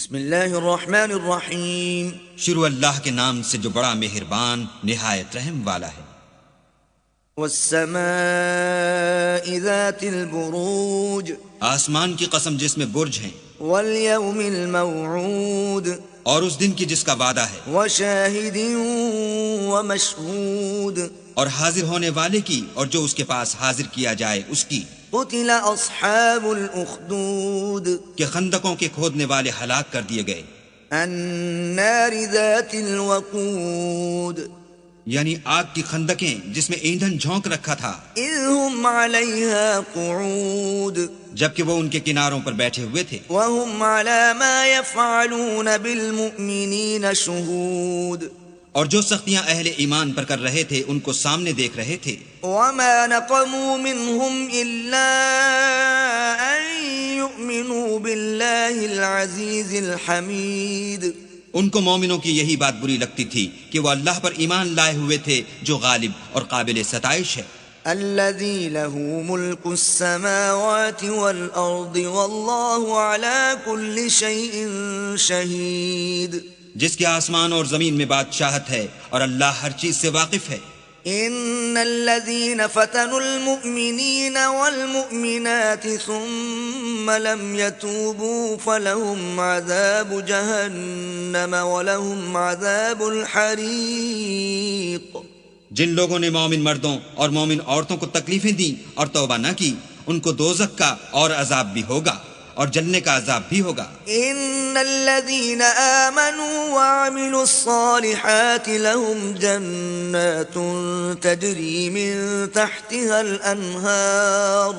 بسم اللہ الرحمن الرحیم، شروع اللہ کے نام سے جو بڑا مہربان نہایت رحم والا ہے۔ والسماء ذات البروج، آسمان کی قسم جس میں برج ہیں، والیوم الموعود، اور اس دن کی جس کا وعدہ ہے، وشاہد ومشہود، اور حاضر ہونے والے کی اور جو اس کے پاس حاضر کیا جائے اس کی۔ قتل اصحاب الاخدود، کہ خندقوں کے کھودنے والے ہلاک کر دیے گئے، النار ذات الوقود، یعنی آگ کی خندقیں جس میں ایندھن جھونک رکھا تھا، اذ هم علیہا قعود، جبکہ وہ ان کے کناروں پر بیٹھے ہوئے تھے، وهم على ما يفعلون بالمؤمنین شہود، اور جو سختیاں اہل ایمان پر کر رہے تھے ان کو سامنے دیکھ رہے تھے۔ وما نقموا منهم إلا أن يؤمنوا بالله العزيز الحميد، ان کو مومنوں کی یہی بات بری لگتی تھی کہ وہ اللہ پر ایمان لائے ہوئے تھے جو غالب اور قابل ستائش ہے، الذي له ملك السماوات والأرض والله على كل شيء شهيد، جس کے آسمان اور زمین میں بادشاہت ہے اور اللہ ہر چیز سے واقف ہے۔ ان الذين فتنوا المؤمنين والمؤمنات ثم لم يتوبوا فلهم عذاب جهنم ولهم عذاب الحريق، جن لوگوں نے مومن مردوں اور مومن عورتوں کو تکلیفیں دیں اور توبہ نہ کی ان کو دوزخ کا اور عذاب بھی ہوگا اور جلنے کا عذاب بھی ہوگا۔ ان الذين آمنوا وعملوا الصالحات لهم جنات تجري من تحتها الانهار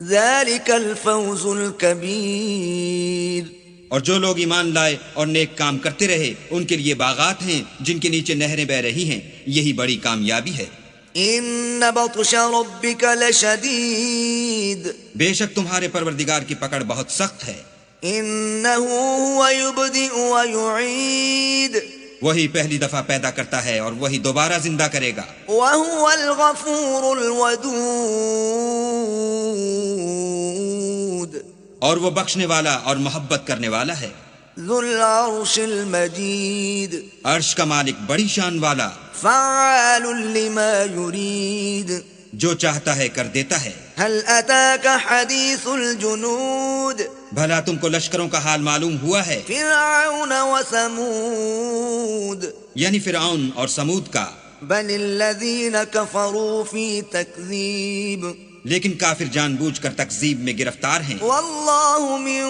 ذلك الفوز الكبير، اور جو لوگ ایمان لائے اور نیک کام کرتے رہے ان کے لیے باغات ہیں جن کے نیچے نہریں بہ رہی ہیں، یہی بڑی کامیابی ہے۔ ان بطش ربك لشدید، بے شک تمہارے پروردگار کی پکڑ بہت سخت ہے، انه هو يبدئ ويعيد، وہی پہلی دفعہ پیدا کرتا ہے اور وہی دوبارہ زندہ کرے گا، وهو الغفور الودود، اور وہ بخشنے والا اور محبت کرنے والا ہے، ذو العرش المجید، عرش کا مالک بڑی شان والا، فعال لما يريد، جو چاہتا ہے کر دیتا ہے۔ هل اتاك حدیث الجنود، بھلا تم کو لشکروں کا حال معلوم ہوا ہے، فرعون وثمود، یعنی فرعون اور سمود کا، بل الذين كفروا في تكذيب، لیکن کافر جان بوجھ کر تکذیب میں گرفتار ہیں، والله من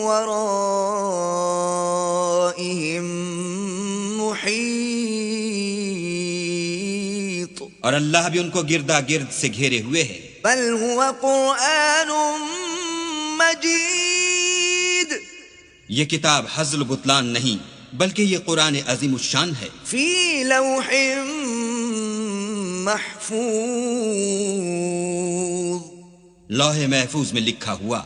ورائهم محيط، اور اللہ بھی ان کو گردا گرد سے گھیرے ہوئے ہے۔ بل هو قرآن مجید، یہ کتاب حزل بطلان نہیں بلکہ یہ قرآن عظیم الشان ہے، فی لوح محفوظ، لوح محفوظ میں لکھا ہوا۔